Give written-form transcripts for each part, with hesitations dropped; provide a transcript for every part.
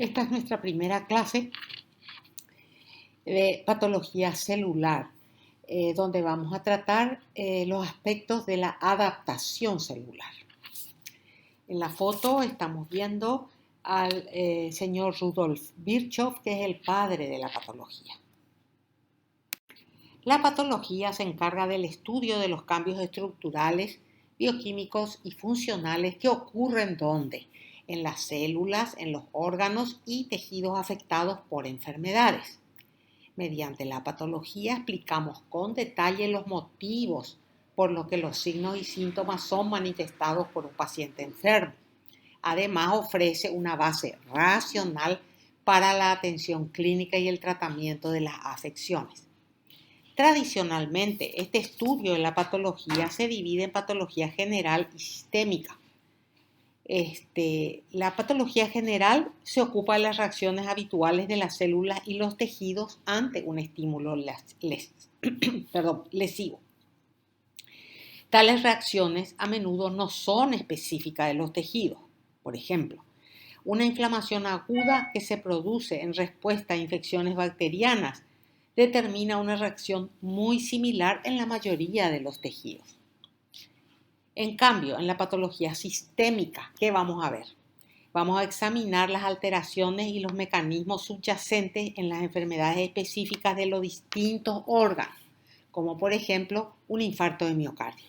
Esta es nuestra primera clase de patología celular, donde vamos a tratar los aspectos de la adaptación celular. En la foto estamos viendo al señor Rudolf Virchow, que es el padre de la patología. La patología se encarga del estudio de los cambios estructurales, bioquímicos y funcionales que ocurren ¿dónde? En las células, en los órganos y tejidos afectados por enfermedades. Mediante la patología explicamos con detalle los motivos por los que los signos y síntomas son manifestados por un paciente enfermo. Además, ofrece una base racional para la atención clínica y el tratamiento de las afecciones. Tradicionalmente, este estudio de la patología se divide en patología general y sistémica. La patología general se ocupa de las reacciones habituales de las células y los tejidos ante un estímulo lesivo. Tales reacciones a menudo no son específicas de los tejidos. Por ejemplo, una inflamación aguda que se produce en respuesta a infecciones bacterianas determina una reacción muy similar en la mayoría de los tejidos. En cambio, en la patología sistémica, ¿qué vamos a ver? Vamos a examinar las alteraciones y los mecanismos subyacentes en las enfermedades específicas de los distintos órganos, como por ejemplo un infarto de miocardio.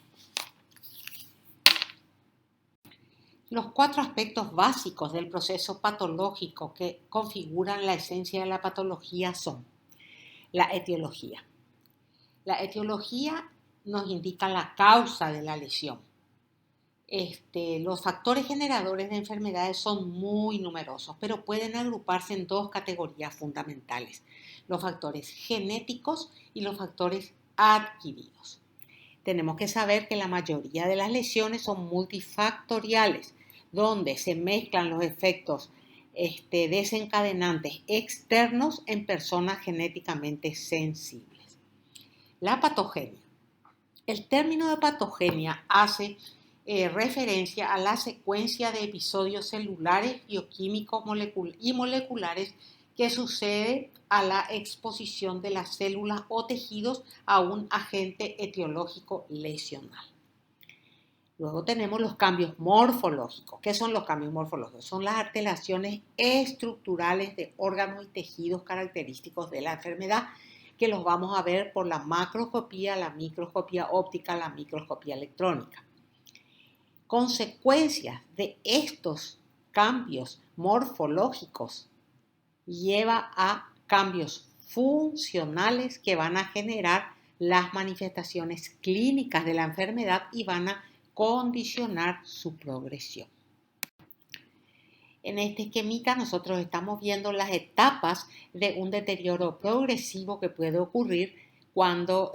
Los 4 aspectos básicos del proceso patológico que configuran la esencia de la patología son la etiología. La etiología nos indica la causa de la lesión. Los factores generadores de enfermedades son muy numerosos, pero pueden agruparse en 2 categorías fundamentales: los factores genéticos y los factores adquiridos. Tenemos que saber que la mayoría de las lesiones son multifactoriales, donde se mezclan los efectos desencadenantes externos en personas genéticamente sensibles. La patogenia. El término de patogenia hace referencia a la secuencia de episodios celulares, bioquímicos y moleculares que sucede a la exposición de las células o tejidos a un agente etiológico lesional. Luego tenemos los cambios morfológicos. ¿Qué son los cambios morfológicos? Son las alteraciones estructurales de órganos y tejidos característicos de la enfermedad, que los vamos a ver por la macroscopía, la microscopía óptica, la microscopía electrónica. Consecuencias de estos cambios morfológicos lleva a cambios funcionales que van a generar las manifestaciones clínicas de la enfermedad y van a condicionar su progresión. En este esquemita nosotros estamos viendo las etapas de un deterioro progresivo que puede ocurrir cuando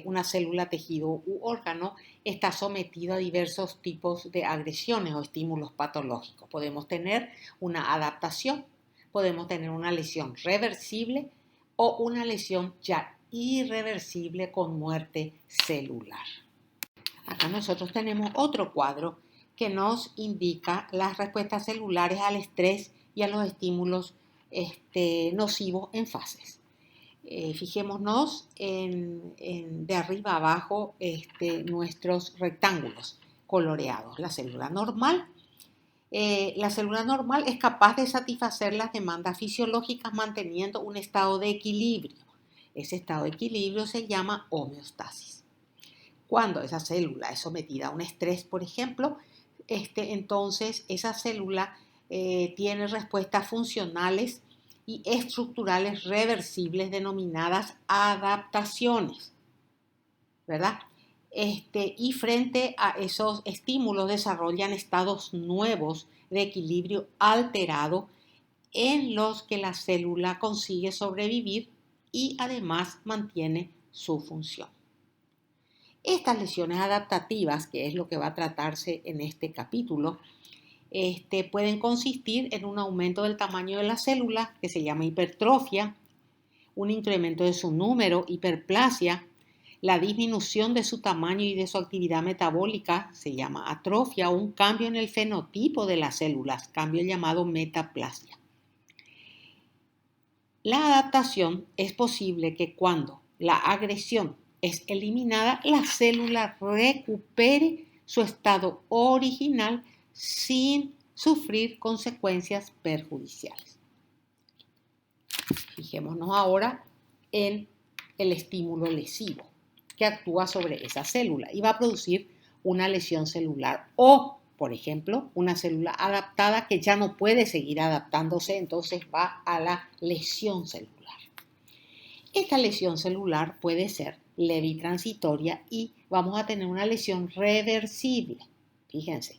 una célula, tejido u órgano está sometido a diversos tipos de agresiones o estímulos patológicos. Podemos tener una adaptación, podemos tener una lesión reversible o una lesión ya irreversible con muerte celular. Acá nosotros tenemos otro cuadro que nos indica las respuestas celulares al estrés y a los estímulos nocivos en fases. Fijémonos de arriba a abajo nuestros rectángulos coloreados. La célula normal es capaz de satisfacer las demandas fisiológicas manteniendo un estado de equilibrio. Ese estado de equilibrio se llama homeostasis. Cuando esa célula es sometida a un estrés, por ejemplo, entonces esa célula tiene respuestas funcionales y estructurales reversibles denominadas adaptaciones, ¿verdad? Y frente a esos estímulos desarrollan estados nuevos de equilibrio alterado en los que la célula consigue sobrevivir y además mantiene su función. Estas lesiones adaptativas, que es lo que va a tratarse en este capítulo, pueden consistir en un aumento del tamaño de la célula, que se llama hipertrofia, un incremento de su número, hiperplasia, la disminución de su tamaño y de su actividad metabólica, se llama atrofia, o un cambio en el fenotipo de las células, cambio llamado metaplasia. La adaptación es posible que cuando la agresión es eliminada, la célula recupere su estado original sin sufrir consecuencias perjudiciales. Fijémonos ahora en el estímulo lesivo que actúa sobre esa célula y va a producir una lesión celular o, por ejemplo, una célula adaptada que ya no puede seguir adaptándose, entonces va a la lesión celular. Esta lesión celular puede ser leve y transitoria y vamos a tener una lesión reversible. Fíjense,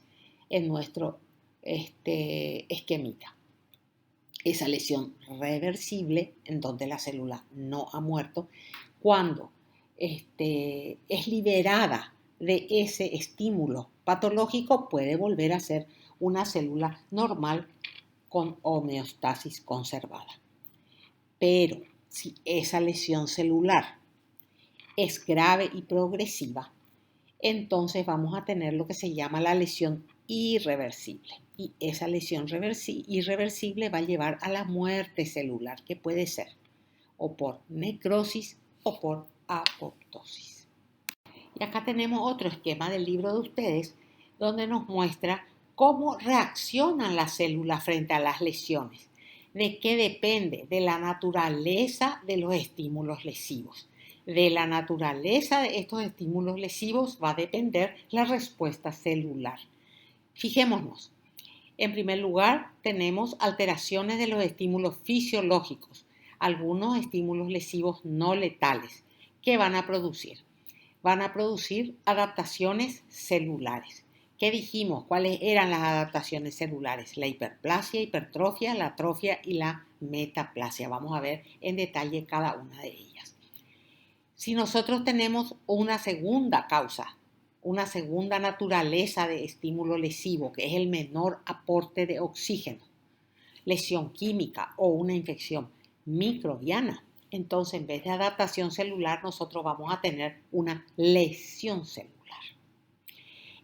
en nuestro esquemita. Esa lesión reversible, en donde la célula no ha muerto, cuando es liberada de ese estímulo patológico, puede volver a ser una célula normal con homeostasis conservada. Pero si esa lesión celular es grave y progresiva, entonces vamos a tener lo que se llama la lesión irreversible. Y esa lesión irreversible va a llevar a la muerte celular, que puede ser o por necrosis o por apoptosis. Y acá tenemos otro esquema del libro de ustedes, donde nos muestra cómo reaccionan las células frente a las lesiones. ¿De qué depende? De la naturaleza de los estímulos lesivos. De la naturaleza de estos estímulos lesivos va a depender la respuesta celular. Fijémonos. En primer lugar, tenemos alteraciones de los estímulos fisiológicos, algunos estímulos lesivos no letales. ¿Qué van a producir? Van a producir adaptaciones celulares. ¿Qué dijimos? ¿Cuáles eran las adaptaciones celulares? La hiperplasia, hipertrofia, la atrofia y la metaplasia. Vamos a ver en detalle cada una de ellas. Si nosotros tenemos una segunda causa, una segunda naturaleza de estímulo lesivo, que es el menor aporte de oxígeno, lesión química o una infección microbiana, entonces en vez de adaptación celular nosotros vamos a tener una lesión celular.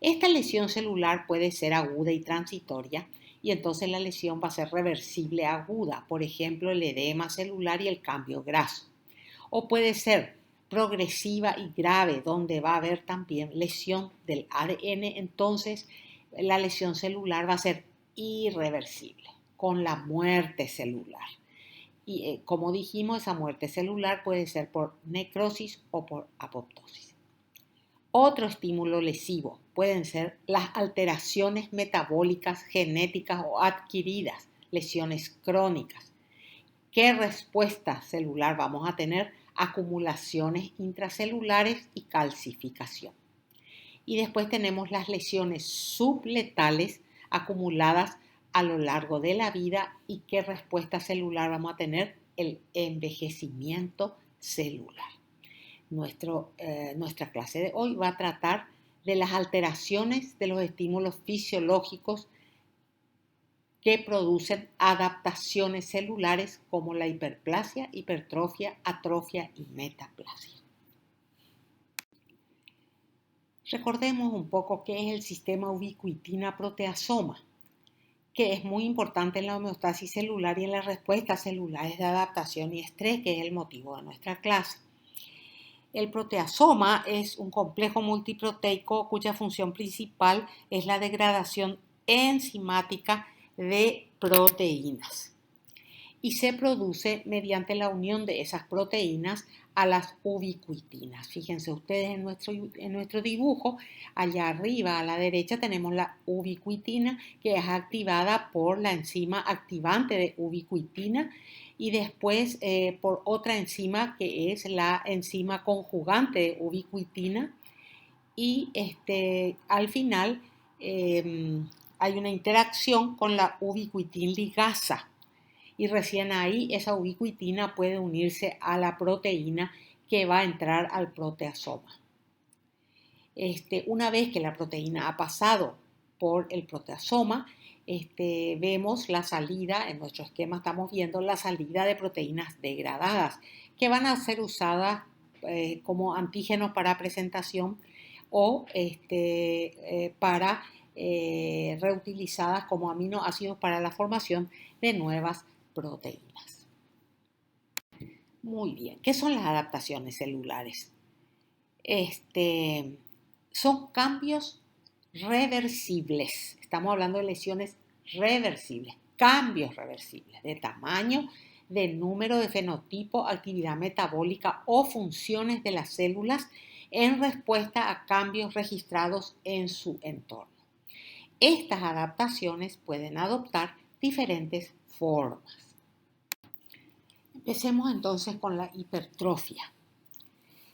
Esta lesión celular puede ser aguda y transitoria y entonces la lesión va a ser reversible aguda, por ejemplo el edema celular y el cambio graso. O puede ser progresiva y grave, donde va a haber también lesión del ADN, entonces la lesión celular va a ser irreversible, con la muerte celular. Y como dijimos, esa muerte celular puede ser por necrosis o por apoptosis. Otro estímulo lesivo pueden ser las alteraciones metabólicas genéticas o adquiridas, lesiones crónicas. ¿Qué respuesta celular vamos a tener? Acumulaciones intracelulares y calcificación. Y después tenemos las lesiones subletales acumuladas a lo largo de la vida y qué respuesta celular vamos a tener, el envejecimiento celular. Nuestra clase de hoy va a tratar de las alteraciones de los estímulos fisiológicos que producen adaptaciones celulares como la hiperplasia, hipertrofia, atrofia y metaplasia. Recordemos un poco qué es el sistema ubiquitina-proteasoma, que es muy importante en la homeostasis celular y en las respuestas celulares de adaptación y estrés, que es el motivo de nuestra clase. El proteasoma es un complejo multiproteico cuya función principal es la degradación enzimática de proteínas y se produce mediante la unión de esas proteínas a las ubiquitinas. Fíjense ustedes en nuestro dibujo, allá arriba a la derecha tenemos la ubiquitina que es activada por la enzima activante de ubiquitina y después por otra enzima que es la enzima conjugante de ubiquitina y al final hay una interacción con la ubiquitin ligasa y recién ahí esa ubiquitina puede unirse a la proteína que va a entrar al proteasoma. Una vez que la proteína ha pasado por el proteasoma, vemos la salida, en nuestro esquema estamos viendo la salida de proteínas degradadas que van a ser usadas como antígenos para presentación o para reutilizadas como aminoácidos para la formación de nuevas proteínas. Muy bien. ¿Qué son las adaptaciones celulares? Son cambios reversibles. Estamos hablando de lesiones reversibles, cambios reversibles de tamaño, de número, de fenotipo, actividad metabólica o funciones de las células en respuesta a cambios registrados en su entorno. Estas adaptaciones pueden adoptar diferentes formas. Empecemos entonces con la hipertrofia.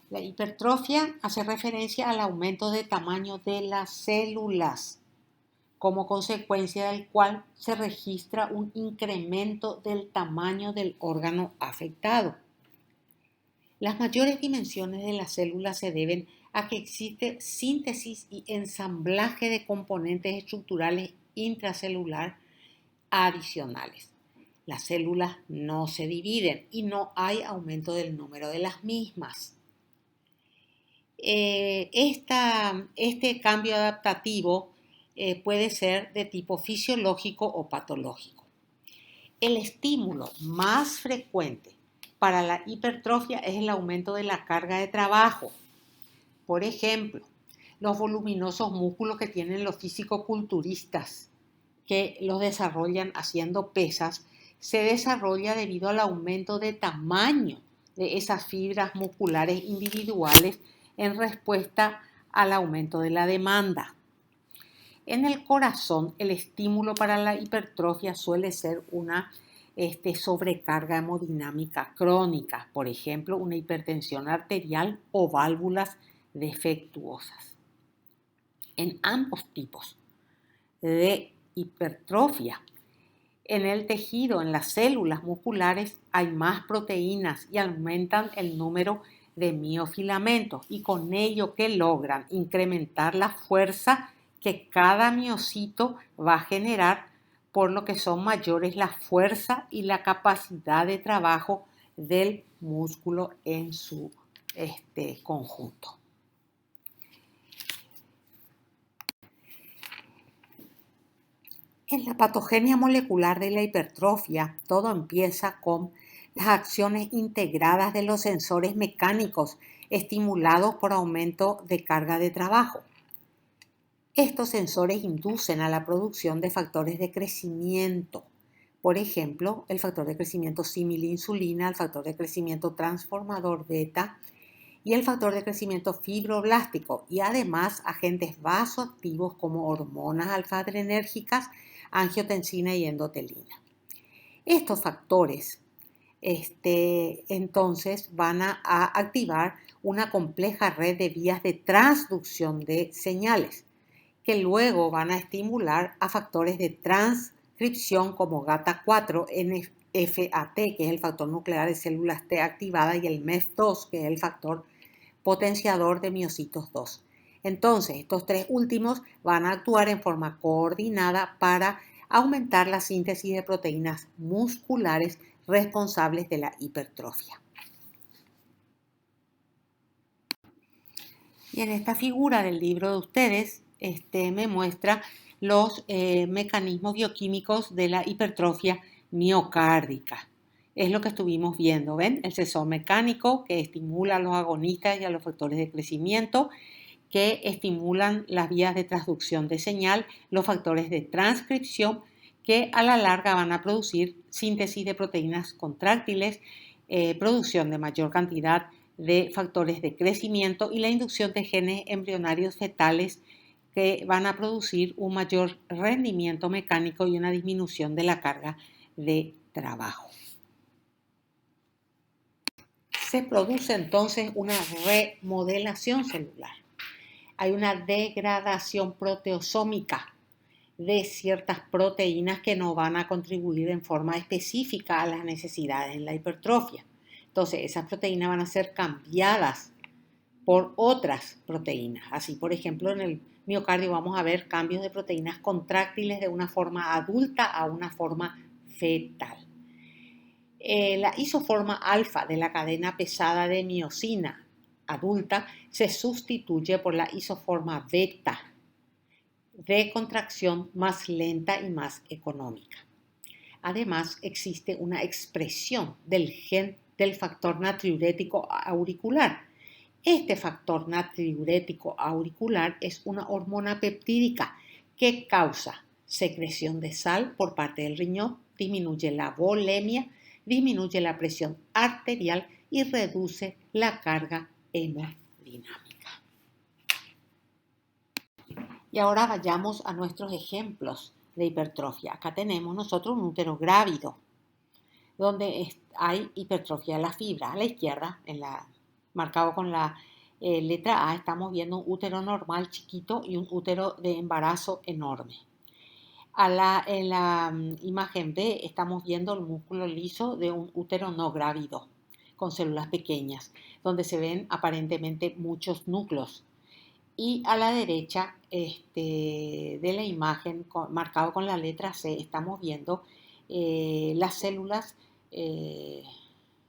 La hipertrofia hace referencia al aumento de tamaño de las células, como consecuencia del cual se registra un incremento del tamaño del órgano afectado. Las mayores dimensiones de las células se deben a que existe síntesis y ensamblaje de componentes estructurales intracelular adicionales. Las células no se dividen y no hay aumento del número de las mismas. Este cambio adaptativo puede ser de tipo fisiológico o patológico. El estímulo más frecuente para la hipertrofia es el aumento de la carga de trabajo. Por ejemplo, los voluminosos músculos que tienen los físico-culturistas, que los desarrollan haciendo pesas, se desarrolla debido al aumento de tamaño de esas fibras musculares individuales en respuesta al aumento de la demanda. En el corazón, el estímulo para la hipertrofia suele ser una sobrecarga hemodinámica crónica, por ejemplo, una hipertensión arterial o válvulas defectuosas. En ambos tipos de hipertrofia, en el tejido, en las células musculares, hay más proteínas y aumentan el número de miofilamentos y con ello que logran incrementar la fuerza que cada miocito va a generar, por lo que son mayores la fuerza y la capacidad de trabajo del músculo en su conjunto. En la patogenia molecular de la hipertrofia, todo empieza con las acciones integradas de los sensores mecánicos estimulados por aumento de carga de trabajo. Estos sensores inducen a la producción de factores de crecimiento, por ejemplo, el factor de crecimiento similinsulina, el factor de crecimiento transformador beta y el factor de crecimiento fibroblástico, y además agentes vasoactivos como hormonas alfa-adrenérgicas, angiotensina y endotelina. Estos factores entonces van a activar una compleja red de vías de transducción de señales que luego van a estimular a factores de transcripción como GATA4, NFAT, que es el factor nuclear de células T activada, y el MEF2, que es el factor potenciador de miocitos 2. Entonces, estos tres últimos van a actuar en forma coordinada para aumentar la síntesis de proteínas musculares responsables de la hipertrofia. Y en esta figura del libro de ustedes, me muestra los mecanismos bioquímicos de la hipertrofia miocárdica. Es lo que estuvimos viendo, ¿ven? El sensor mecánico que estimula a los agonistas y a los factores de crecimiento, que estimulan las vías de transducción de señal, los factores de transcripción, que a la larga van a producir síntesis de proteínas contráctiles, producción de mayor cantidad de factores de crecimiento y la inducción de genes embrionarios fetales que van a producir un mayor rendimiento mecánico y una disminución de la carga de trabajo. Se produce entonces una remodelación celular. Hay una degradación proteosómica de ciertas proteínas que no van a contribuir en forma específica a las necesidades en la hipertrofia. Entonces, esas proteínas van a ser cambiadas por otras proteínas. Así, por ejemplo, en el miocardio vamos a ver cambios de proteínas contráctiles de una forma adulta a una forma fetal. La isoforma alfa de la cadena pesada de miosina adulta se sustituye por la isoforma beta de contracción más lenta y más económica. Además, existe una expresión del gen del factor natriurético auricular. Este factor natriurético auricular es una hormona peptídica que causa secreción de sal por parte del riñón, disminuye la volemia, disminuye la presión arterial y reduce la carga hemodinámica. Y ahora vayamos a nuestros ejemplos de hipertrofia. Acá tenemos nosotros un útero grávido, donde hay hipertrofia de la fibra. A la izquierda, marcado con la letra A, estamos viendo un útero normal chiquito y un útero de embarazo enorme. En la imagen B estamos viendo el músculo liso de un útero no grávido, con células pequeñas, donde se ven aparentemente muchos núcleos. Y a la derecha de la imagen, marcado con la letra C, estamos viendo las células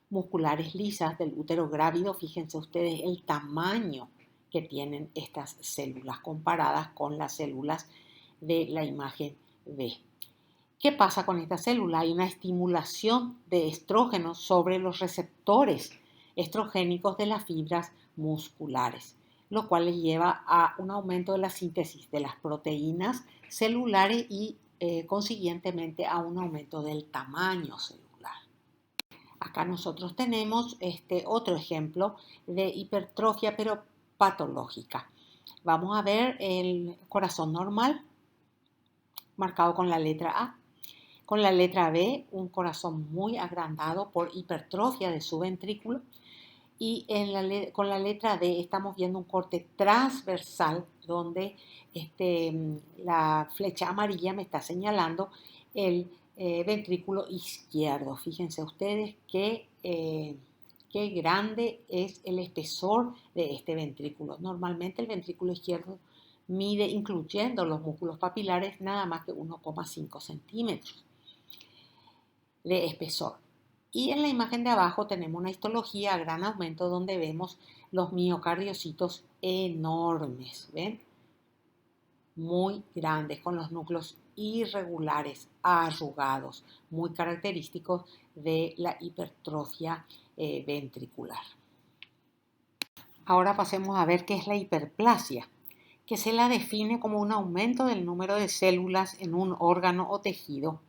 musculares lisas del útero grávido. Fíjense ustedes el tamaño que tienen estas células comparadas con las células de la imagen B. ¿Qué pasa con esta célula? Hay una estimulación de estrógenos sobre los receptores estrogénicos de las fibras musculares, lo cual les lleva a un aumento de la síntesis de las proteínas celulares y consiguientemente a un aumento del tamaño celular. Acá nosotros tenemos otro ejemplo de hipertrofia pero patológica. Vamos a ver el corazón normal, marcado con la letra A. Con la letra B, un corazón muy agrandado por hipertrofia de su ventrículo. Y con la letra D estamos viendo un corte transversal donde la flecha amarilla me está señalando el ventrículo izquierdo. Fíjense ustedes qué grande es el espesor de este ventrículo. Normalmente el ventrículo izquierdo mide, incluyendo los músculos papilares, nada más que 1,5 centímetros de espesor. Y en la imagen de abajo tenemos una histología a gran aumento donde vemos los miocardiocitos enormes, ¿ven? Muy grandes, con los núcleos irregulares, arrugados, muy característicos de la hipertrofia ventricular. Ahora pasemos a ver qué es la hiperplasia, que se la define como un aumento del número de células en un órgano o tejido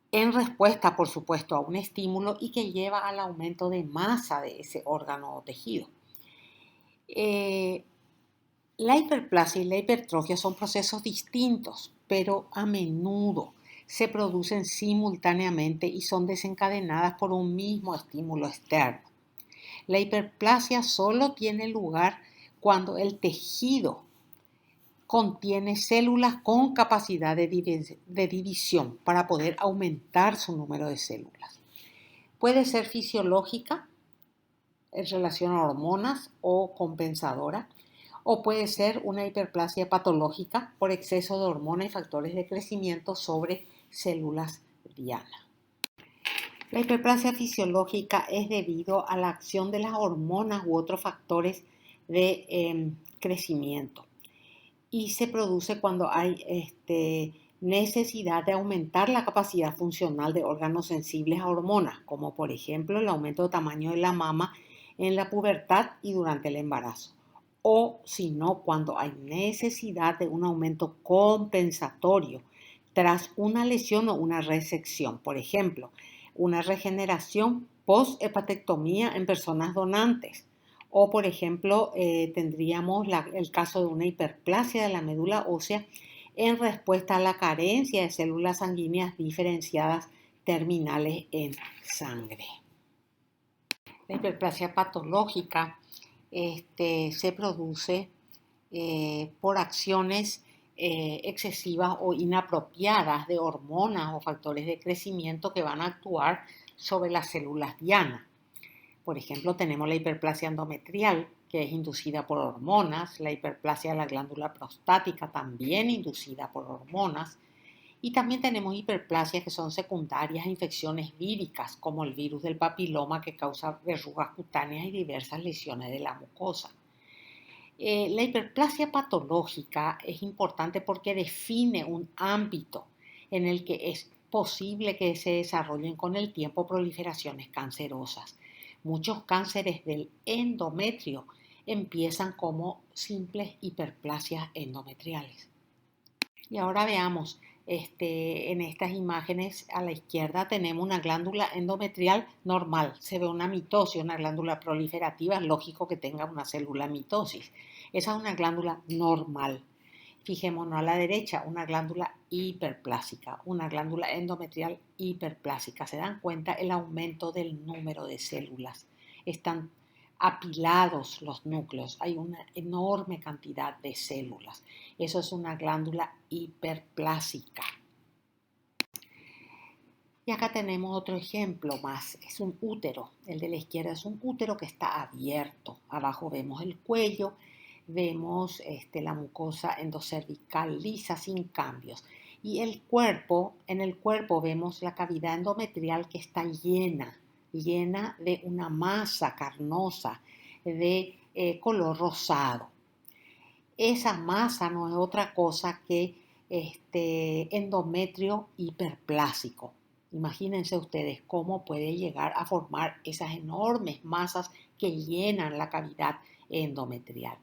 en respuesta, por supuesto, a un estímulo y que lleva al aumento de masa de ese órgano o tejido. La hiperplasia y la hipertrofia son procesos distintos, pero a menudo se producen simultáneamente y son desencadenadas por un mismo estímulo externo. La hiperplasia solo tiene lugar cuando el tejido contiene células con capacidad de división para poder aumentar su número de células. Puede ser fisiológica en relación a hormonas o compensadora, o puede ser una hiperplasia patológica por exceso de hormonas y factores de crecimiento sobre células diana. La hiperplasia fisiológica es debido a la acción de las hormonas u otros factores de crecimiento. Y se produce cuando hay necesidad de aumentar la capacidad funcional de órganos sensibles a hormonas, como por ejemplo el aumento de tamaño de la mama en la pubertad y durante el embarazo. O si no, cuando hay necesidad de un aumento compensatorio tras una lesión o una resección. Por ejemplo, una regeneración post-hepatectomía en personas donantes. O, por ejemplo, tendríamos el caso de una hiperplasia de la médula ósea en respuesta a la carencia de células sanguíneas diferenciadas terminales en sangre. La hiperplasia patológica se produce por acciones excesivas o inapropiadas de hormonas o factores de crecimiento que van a actuar sobre las células diana. Por ejemplo, tenemos la hiperplasia endometrial, que es inducida por hormonas, la hiperplasia de la glándula prostática, también inducida por hormonas, y también tenemos hiperplasias que son secundarias a infecciones víricas, como el virus del papiloma que causa verrugas cutáneas y diversas lesiones de la mucosa. La hiperplasia patológica es importante porque define un ámbito en el que es posible que se desarrollen con el tiempo proliferaciones cancerosas. Muchos cánceres del endometrio empiezan como simples hiperplasias endometriales. Y ahora veamos, en estas imágenes a la izquierda tenemos una glándula endometrial normal. Se ve una mitosis, una glándula proliferativa, es lógico que tenga una célula mitosis. Esa es una glándula normal. Fijémonos a la derecha, una glándula hiperplásica, una glándula endometrial hiperplásica. ¿Se dan cuenta el aumento del número de células? Están apilados los núcleos, hay una enorme cantidad de células. Eso es una glándula hiperplásica. Y acá tenemos otro ejemplo más, es un útero. El de la izquierda es un útero que está abierto. Abajo vemos el cuello, vemos la mucosa endocervical lisa sin cambios. Y el cuerpo, en el cuerpo vemos la cavidad endometrial que está llena de una masa carnosa de color rosado. Esa masa no es otra cosa que endometrio hiperplásico. Imagínense ustedes cómo puede llegar a formar esas enormes masas que llenan la cavidad endometrial.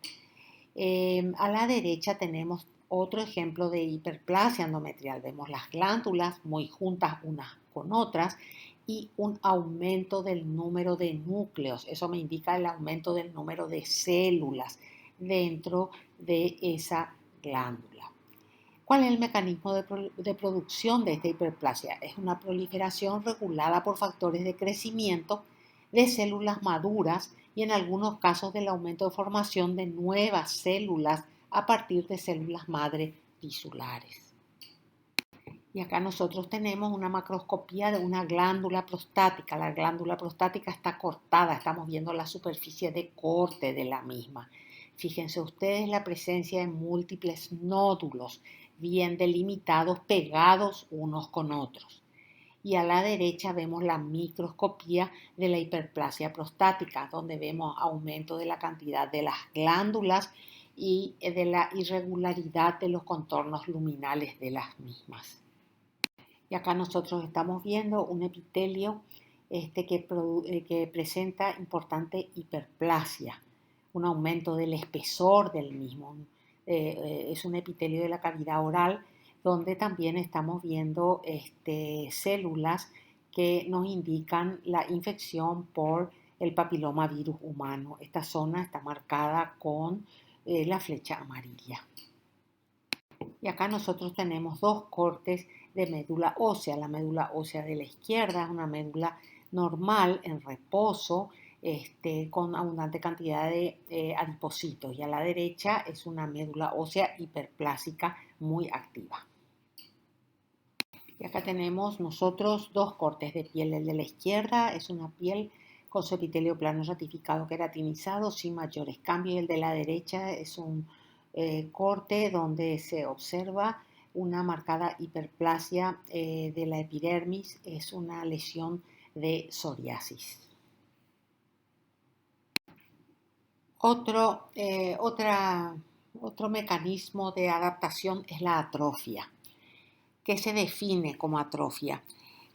A la derecha tenemos otro ejemplo de hiperplasia endometrial. Vemos las glándulas muy juntas unas con otras y un aumento del número de núcleos. Eso me indica el aumento del número de células dentro de esa glándula. ¿Cuál es el mecanismo de producción de esta hiperplasia? Es una proliferación regulada por factores de crecimiento de células maduras y en algunos casos del aumento de formación de nuevas células a partir de células madre tisulares. Y acá nosotros tenemos una macroscopía de una glándula prostática. La glándula prostática está cortada, estamos viendo la superficie de corte de la misma. Fíjense ustedes la presencia de múltiples nódulos bien delimitados, pegados unos con otros. Y a la derecha vemos la microscopía de la hiperplasia prostática, donde vemos aumento de la cantidad de las glándulas y de la irregularidad de los contornos luminales de las mismas. Y acá nosotros estamos viendo un epitelio que presenta importante hiperplasia, un aumento del espesor del mismo. Es un epitelio de la cavidad oral donde también estamos viendo células que nos indican la infección por el papilomavirus humano. Esta zona está marcada con la flecha amarilla. Y acá nosotros tenemos dos cortes de médula ósea. La médula ósea de la izquierda es una médula normal en reposo, con abundante cantidad de adipocitos. Y a la derecha es una médula ósea hiperplásica muy activa. Y acá tenemos nosotros dos cortes de piel. El de la izquierda es una piel con su epitelio plano ratificado queratinizado sin mayores cambios. El de la derecha es un corte donde se observa una marcada hiperplasia de la epidermis. Es una lesión de psoriasis. Otro mecanismo de adaptación es la atrofia. ¿Qué se define como atrofia?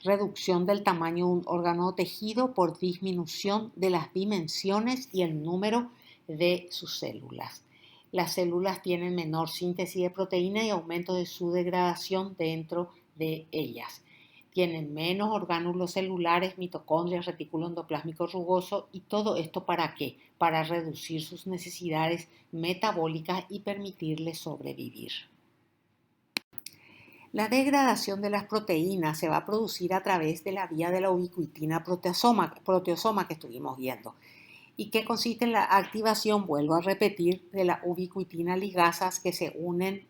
Reducción del tamaño de un órgano o tejido por disminución de las dimensiones y el número de sus células. Las células tienen menor síntesis de proteína y aumento de su degradación dentro de ellas. Tienen menos orgánulos celulares, mitocondrias, retículo endoplásmico rugoso y todo esto ¿para qué? Para reducir sus necesidades metabólicas y permitirles sobrevivir. La degradación de las proteínas se va a producir a través de la vía de la ubiquitina proteasoma que estuvimos viendo. ¿Y qué consiste en la activación? Vuelvo a repetir, de la ubiquitina ligasas que se unen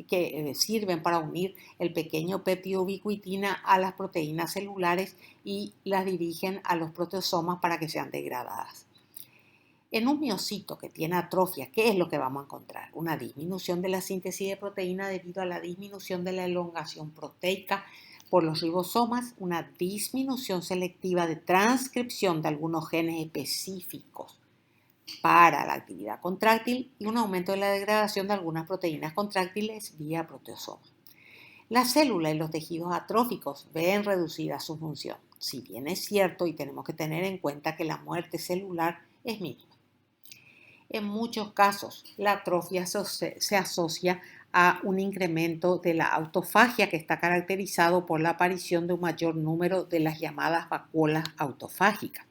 que sirven para unir el pequeño péptido ubiquitina a las proteínas celulares y las dirigen a los proteasomas para que sean degradadas. En un miocito que tiene atrofia, ¿qué es lo que vamos a encontrar? Una disminución de la síntesis de proteína debido a la disminución de la elongación proteica por los ribosomas, una disminución selectiva de transcripción de algunos genes específicos para la actividad contráctil y un aumento de la degradación de algunas proteínas contráctiles vía proteasoma. Las células y los tejidos atróficos ven reducida su función. Si bien es cierto y tenemos que tener en cuenta que la muerte celular es mínima. En muchos casos, la atrofia se asocia a un incremento de la autofagia que está caracterizado por la aparición de un mayor número de las llamadas vacuolas autofágicas.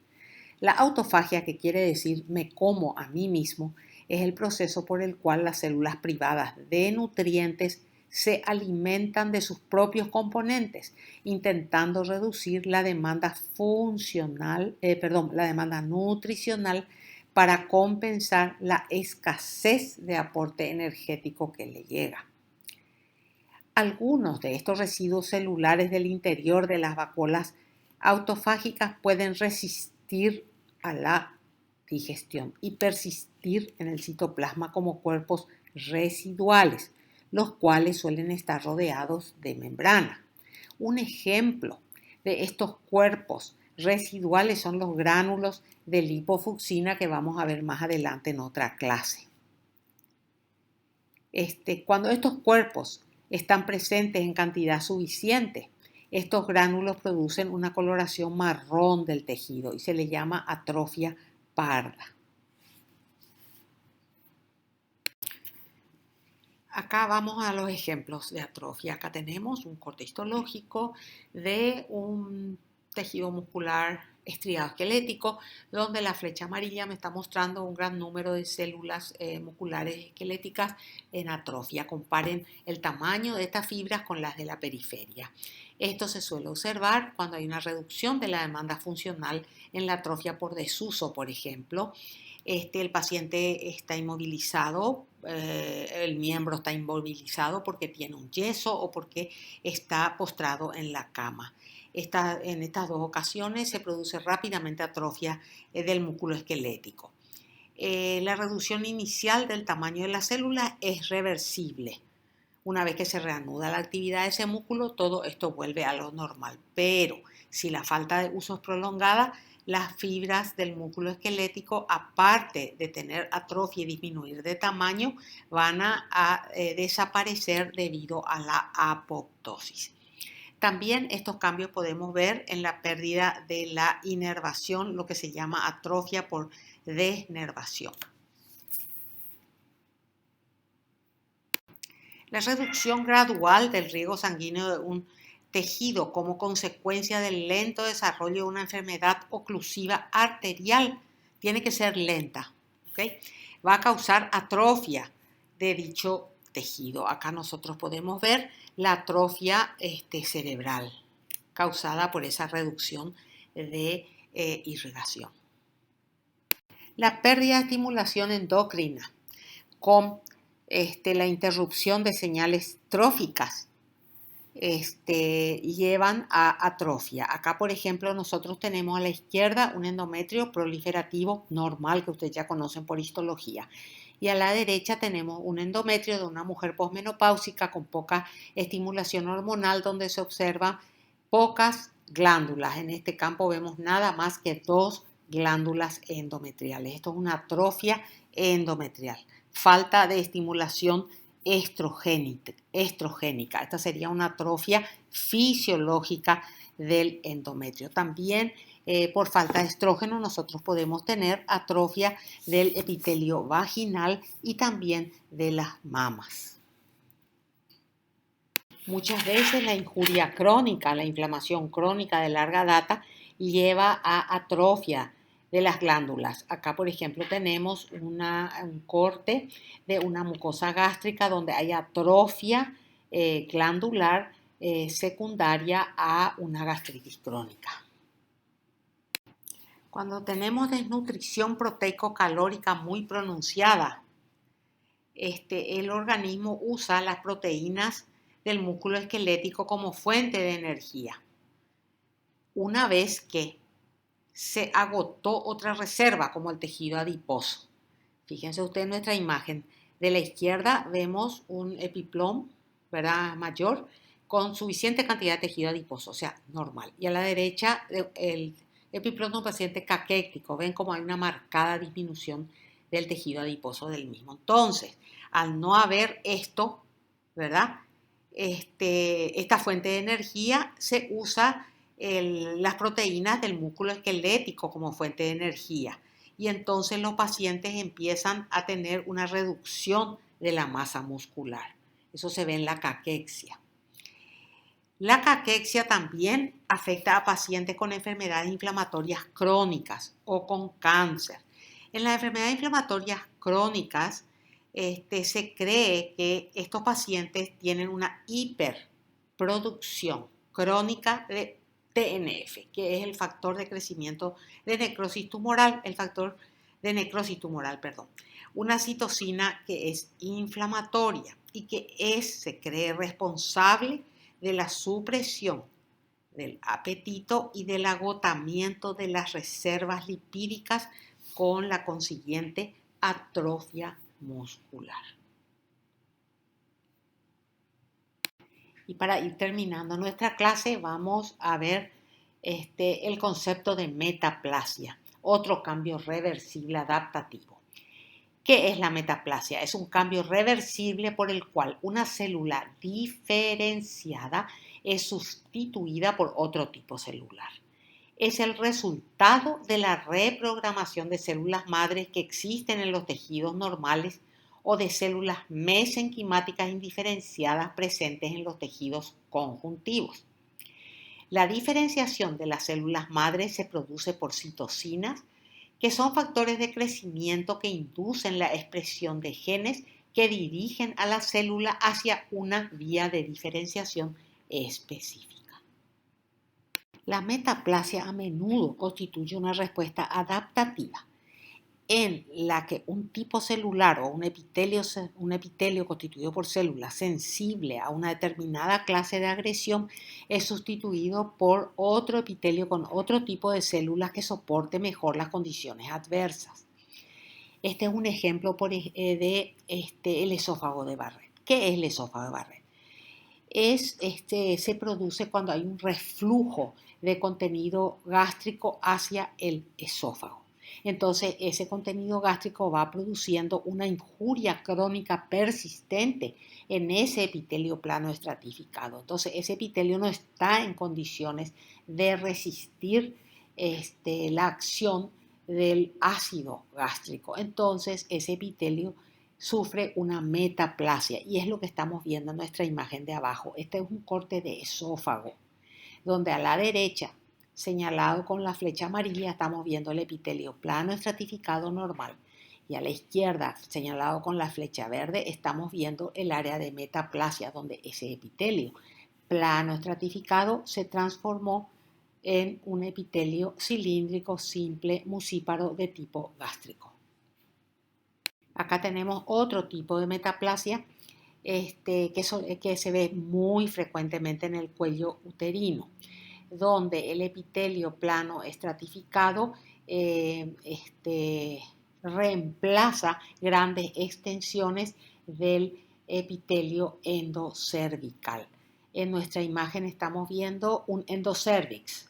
La autofagia, que quiere decir me como a mí mismo, es el proceso por el cual las células privadas de nutrientes se alimentan de sus propios componentes, intentando reducir la demanda la demanda nutricional para compensar la escasez de aporte energético que le llega. Algunos de estos residuos celulares del interior de las vacuolas autofágicas pueden resistir a la digestión y persistir en el citoplasma como cuerpos residuales, los cuales suelen estar rodeados de membrana. Un ejemplo de estos cuerpos residuales son los gránulos de lipofucsina que vamos a ver más adelante en otra clase. Cuando estos cuerpos están presentes en cantidad suficiente, estos gránulos producen una coloración marrón del tejido y se le llama atrofia parda. Acá vamos a los ejemplos de atrofia. Acá tenemos un corte histológico de un tejido muscular estriado esquelético, donde la flecha amarilla me está mostrando un gran número de células musculares esqueléticas en atrofia. Comparen el tamaño de estas fibras con las de la periferia. Esto se suele observar cuando hay una reducción de la demanda funcional en la atrofia por desuso, por ejemplo. El paciente está inmovilizado, el miembro está inmovilizado porque tiene un yeso o porque está postrado en la cama. En estas dos ocasiones se produce rápidamente atrofia del músculo esquelético. La reducción inicial del tamaño de la célula es reversible. Una vez que se reanuda la actividad de ese músculo, todo esto vuelve a lo normal. Pero si la falta de uso es prolongada, las fibras del músculo esquelético, aparte de tener atrofia y disminuir de tamaño, van a desaparecer debido a la apoptosis. También estos cambios podemos ver en la pérdida de la inervación, lo que se llama atrofia por desnervación. La reducción gradual del riego sanguíneo de un tejido como consecuencia del lento desarrollo de una enfermedad oclusiva arterial tiene que ser lenta, ¿okay? Va a causar atrofia de dicho tejido. Acá nosotros podemos ver la atrofia cerebral causada por esa reducción de irrigación. La pérdida de estimulación endocrina con la interrupción de señales tróficas llevan a atrofia. Acá, por ejemplo, nosotros tenemos a la izquierda un endometrio proliferativo normal que ustedes ya conocen por histología. Y a la derecha tenemos un endometrio de una mujer posmenopáusica con poca estimulación hormonal donde se observan pocas glándulas. En este campo vemos nada más que 2 glándulas endometriales. Esto es una atrofia endometrial. Falta de estimulación estrogénica. Esta sería una atrofia fisiológica del endometrio. También por falta de estrógeno nosotros podemos tener atrofia del epitelio vaginal y también de las mamas. Muchas veces la injuria crónica, la inflamación crónica de larga data lleva a atrofia de las glándulas. Acá, por ejemplo, tenemos un corte de una mucosa gástrica donde hay atrofia glandular secundaria a una gastritis crónica. Cuando tenemos desnutrición proteico-calórica muy pronunciada, el organismo usa las proteínas del músculo esquelético como fuente de energía. Una vez que se agotó otra reserva como el tejido adiposo. Fíjense ustedes en nuestra imagen. De la izquierda vemos un epiplom, ¿verdad? Mayor con suficiente cantidad de tejido adiposo, o sea, normal. Y a la derecha el epiplom de un paciente caquético. Ven como hay una marcada disminución del tejido adiposo del mismo. Entonces, al no haber esto, ¿verdad? esta fuente de energía se usa las proteínas del músculo esquelético como fuente de energía. Y entonces los pacientes empiezan a tener una reducción de la masa muscular. Eso se ve en la caquexia. La caquexia también afecta a pacientes con enfermedades inflamatorias crónicas o con cáncer. En las enfermedades inflamatorias crónicas, se cree que estos pacientes tienen una hiperproducción crónica de TNF, que es el factor de crecimiento de necrosis tumoral, una citocina que es inflamatoria y que se cree responsable de la supresión del apetito y del agotamiento de las reservas lipídicas con la consiguiente atrofia muscular. Y para ir terminando nuestra clase vamos a ver el concepto de metaplasia, otro cambio reversible adaptativo. ¿Qué es la metaplasia? Es un cambio reversible por el cual una célula diferenciada es sustituida por otro tipo celular. Es el resultado de la reprogramación de células madres que existen en los tejidos normales o de células mesenquimáticas indiferenciadas presentes en los tejidos conjuntivos. La diferenciación de las células madres se produce por citocinas, que son factores de crecimiento que inducen la expresión de genes que dirigen a la célula hacia una vía de diferenciación específica. La metaplasia a menudo constituye una respuesta adaptativa en la que un tipo celular o un epitelio constituido por células sensible a una determinada clase de agresión es sustituido por otro epitelio con otro tipo de células que soporte mejor las condiciones adversas. Este es un ejemplo de el esófago de Barrett. ¿Qué es el esófago de Barrett? Se produce cuando hay un reflujo de contenido gástrico hacia el esófago. Entonces, ese contenido gástrico va produciendo una injuria crónica persistente en ese epitelio plano estratificado. Entonces, ese epitelio no está en condiciones de resistir la acción del ácido gástrico. Entonces, ese epitelio sufre una metaplasia y es lo que estamos viendo en nuestra imagen de abajo. Este es un corte de esófago, donde a la derecha, señalado con la flecha amarilla, estamos viendo el epitelio plano estratificado normal y a la izquierda, señalado con la flecha verde, estamos viendo el área de metaplasia, donde ese epitelio plano estratificado se transformó en un epitelio cilíndrico simple mucíparo de tipo gástrico. Acá tenemos otro tipo de metaplasia que se ve muy frecuentemente en el cuello uterino, donde el epitelio plano estratificado reemplaza grandes extensiones del epitelio endocervical. En nuestra imagen estamos viendo un endocervix.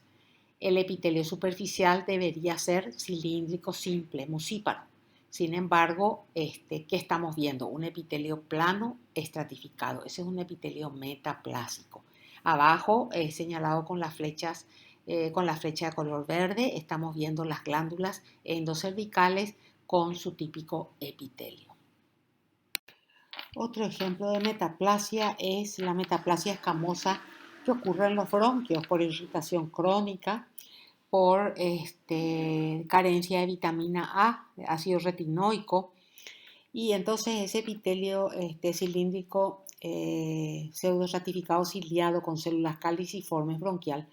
El epitelio superficial debería ser cilíndrico simple, mucíparo. Sin embargo, ¿qué estamos viendo? Un epitelio plano estratificado. Ese es un epitelio metaplásico. Abajo, señalado con las flechas, con la flecha de color verde, estamos viendo las glándulas endocervicales con su típico epitelio. Otro ejemplo de metaplasia es la metaplasia escamosa que ocurre en los bronquios por irritación crónica, por carencia de vitamina A, de ácido retinoico, y entonces ese epitelio cilíndrico pseudo-estratificado ciliado con células caliciformes bronquial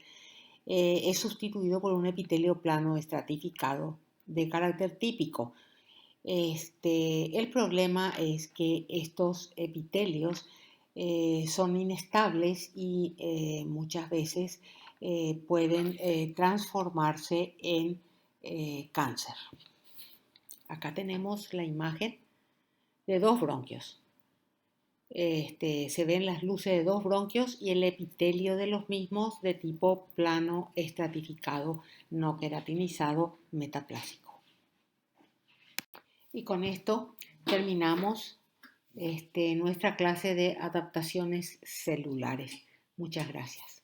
es sustituido por un epitelio plano estratificado de carácter típico. El problema es que estos epitelios son inestables y muchas veces pueden transformarse en cáncer. Acá tenemos la imagen de dos bronquios. Se ven las luces de dos bronquios y el epitelio de los mismos de tipo plano estratificado no queratinizado metaplásico. Y con esto terminamos nuestra clase de adaptaciones celulares. Muchas gracias.